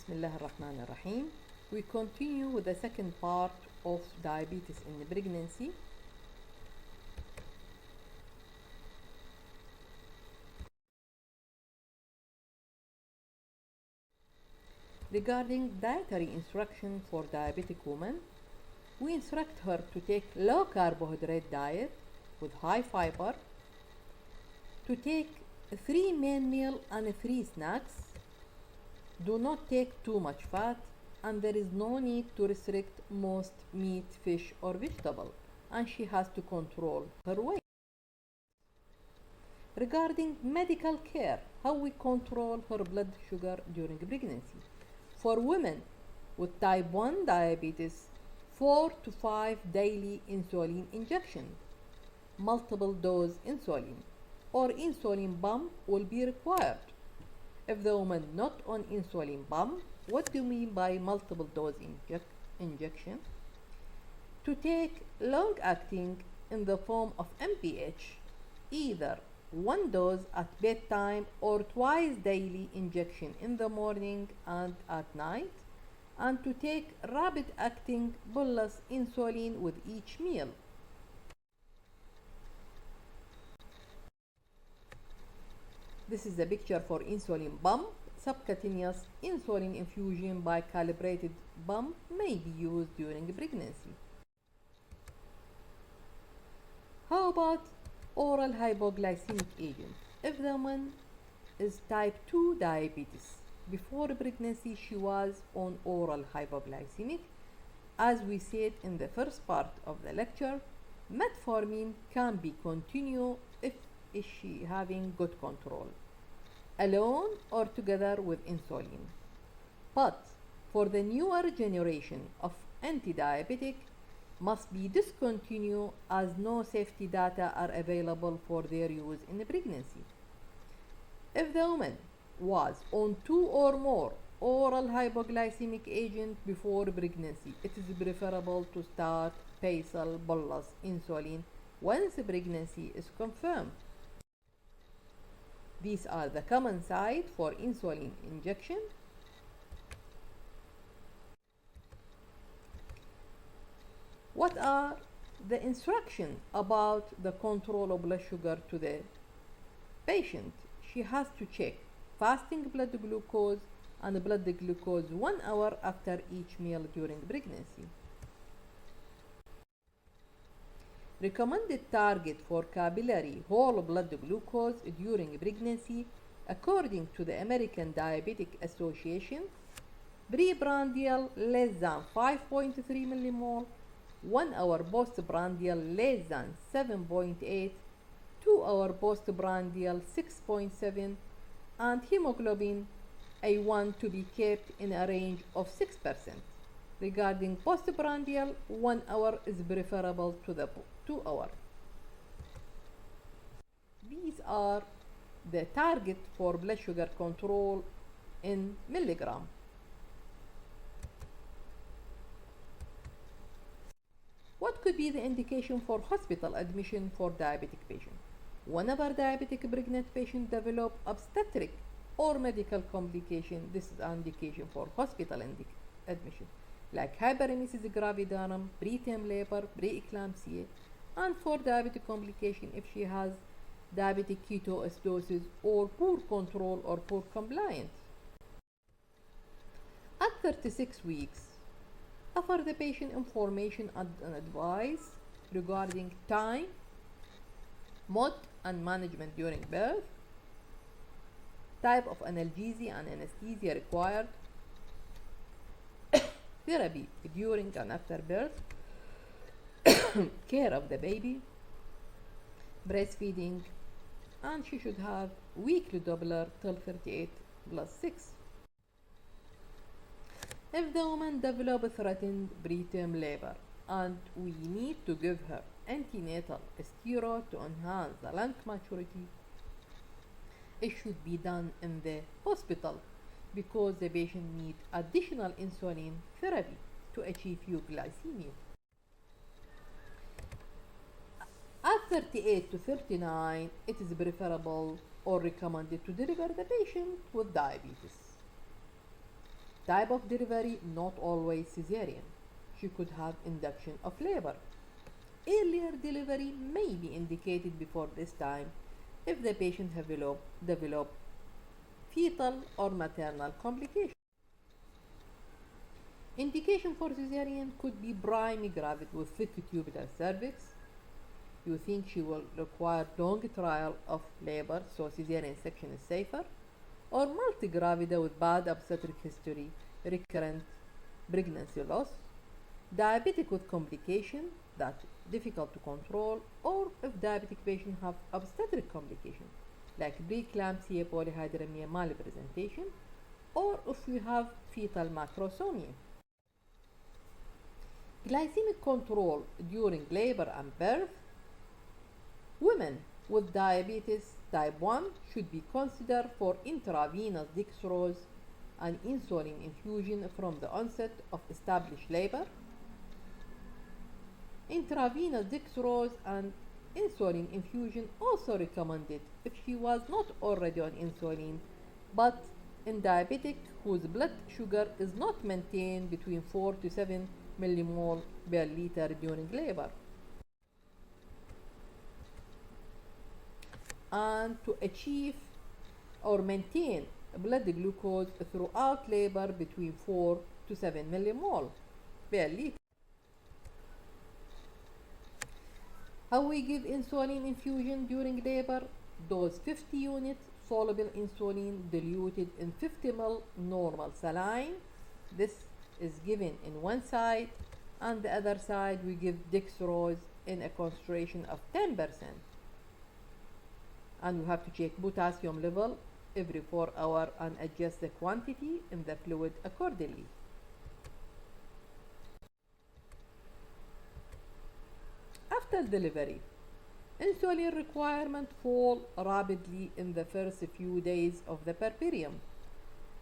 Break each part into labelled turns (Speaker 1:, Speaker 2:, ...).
Speaker 1: Bismillah ar-Rahman ar-Rahim. We continue with the second part of diabetes in pregnancy. Regarding dietary instruction for diabetic women, we instruct her to take low carbohydrate diet with high fiber, to take 3 main meal and 3 snacks. Do not take too much fat, and there is no need to restrict most meat, fish or vegetable, and she has to control her weight. Regarding medical care, how we control her blood sugar during pregnancy. For women with type 1 diabetes, 4 to 5 daily insulin injection, multiple dose insulin, or insulin pump will be required. If the woman not on insulin pump, what do you mean by multiple dose injection? To take long acting in the form of MPH, either one dose at bedtime or twice daily injection in the morning and at night, and to take rapid acting bolus insulin with each meal. This is a picture for insulin pump. Subcutaneous insulin infusion by calibrated pump may be used during pregnancy. How about oral hypoglycemic agent? If the woman is type 2 diabetes, before pregnancy she was on oral hypoglycemic. As we said in the first part of the lecture, metformin can be continued if is she having good control, alone or together with insulin. But for the newer generation of anti-diabetic must be discontinued as no safety data are available for their use in pregnancy. If the woman was on 2 or more oral hypoglycemic agent before pregnancy, it is preferable to start basal bolus insulin once pregnancy is confirmed. These are the common site for insulin injection. What are the instructions about the control of blood sugar to the patient? She has to check fasting blood glucose and blood glucose 1 hour after each meal during pregnancy. Recommended target for capillary whole blood glucose during pregnancy according to the American Diabetic Association: preprandial less than 5.3 millimole, 1 hour postprandial less than 7.8, 2 hour postprandial 6.7, and hemoglobin A1 to be kept in a range of 6%. Regarding postprandial, 1 hour is preferable to the 2 hour. These are the target for blood sugar control in milligram. What could be the indication for hospital admission for diabetic patient? Whenever diabetic pregnant patient develop obstetric or medical complication, this is an indication for hospital admission, like hyperemesis gravidarum, preterm labor, preeclampsia, and for diabetic complication if she has diabetic ketoacidosis or poor control or poor compliance. At 36 weeks, offer the patient information and advice regarding time, mode and management during birth, type of analgesia and anesthesia required, therapy during and after birth, care of the baby, breastfeeding, and she should have weekly Doppler till 38 plus 6. If the woman develops threatened preterm labor and we need to give her antenatal steroid to enhance the lung maturity, it should be done in the hospital because the patient needs additional insulin therapy to achieve euglycemia. At 38 to 39, it is preferable or recommended to deliver the patient with diabetes. Type of delivery, not always cesarean. She could have induction of labor. Earlier delivery may be indicated before this time if the patient develop fetal or maternal complications. Indication for cesarean could be primigravid with thick tubular cervix. You think she will require long trial of labor, so cesarean section is safer, or multigravida with bad obstetric history, recurrent pregnancy loss, diabetic with complication that difficult to control, or if diabetic patient have obstetric complication like preeclampsia, polyhydramnion, malpresentation, or if you have fetal macrosomia. Glycemic control during labor and birth. Women with diabetes type 1 should be considered for intravenous dextrose and insulin infusion from the onset of established labor. Intravenous dextrose and insulin infusion also recommended if she was not already on insulin, but in diabetic whose blood sugar is not maintained between 4 to 7 millimole per liter during labor. And to achieve or maintain blood glucose throughout labor between 4 to 7 millimole per liter. How we give insulin infusion during labor? Dose 50 units soluble insulin diluted in 50 ml normal saline. This is given in one side, and the other side we give dextrose in a concentration of 10%. And we have to check potassium level every 4 hours and adjust the quantity in the fluid accordingly. After delivery, insulin requirement fall rapidly in the first few days of the puerperium,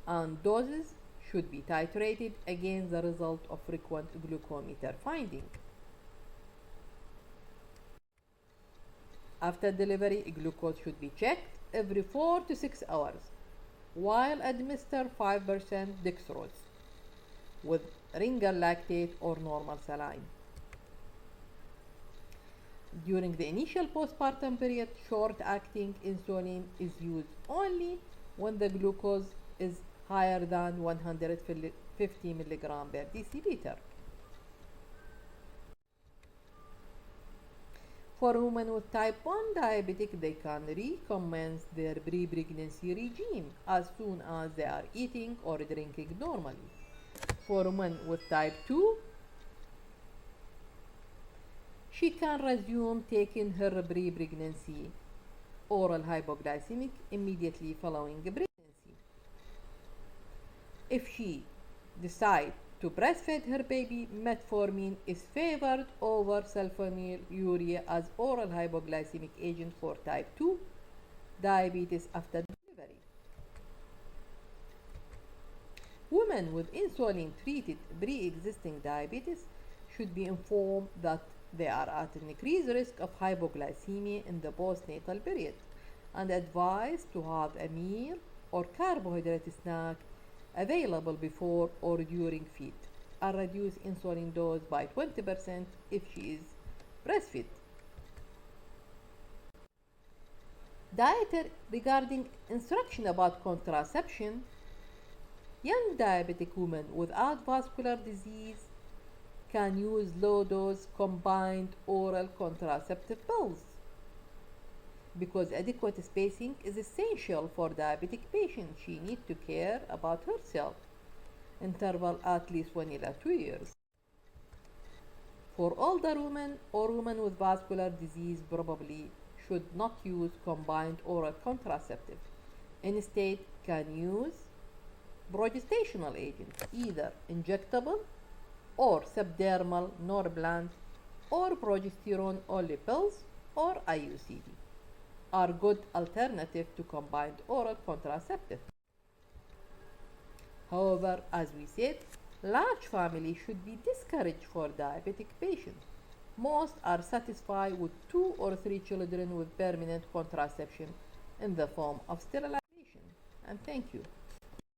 Speaker 1: and doses should be titrated against the result of frequent glucometer finding. After delivery, glucose should be checked every 4 to 6 hours while administer 5% dextrose with ringer lactate or normal saline. During the initial postpartum period, short-acting insulin is used only when the glucose is higher than 150 milligram per deciliter. For women with type 1 diabetic, they can recommence their pre-pregnancy regime as soon as they are eating or drinking normally. For women with type 2, she can resume taking her pre-pregnancy oral hypoglycemic immediately following pregnancy. If she decides to breastfeed her baby, metformin is favored over sulfonylurea as oral hypoglycemic agent for type 2 diabetes after delivery. Women with insulin-treated pre-existing diabetes should be informed that they are at an increased risk of hypoglycemia in the postnatal period and advised to have a meal or carbohydrate snack available before or during feed and reduce insulin dose by 20% if she is breastfed. Dietary regarding instruction about contraception. Young diabetic women without vascular disease can use low-dose combined oral contraceptive pills because adequate spacing is essential for diabetic patients. She needs to care about herself. Interval at least 1 to 2 years. For older women or women with vascular disease, probably should not use combined oral contraceptive. Instead, can use progestational agents, either injectable or subdermal Norplant or progesterone only pills or IUCD are good alternative to combined oral contraceptive. However, as we said, large families should be discouraged for diabetic patients. Most are satisfied with 2 or 3 children with permanent contraception in the form of sterilization. And thank you.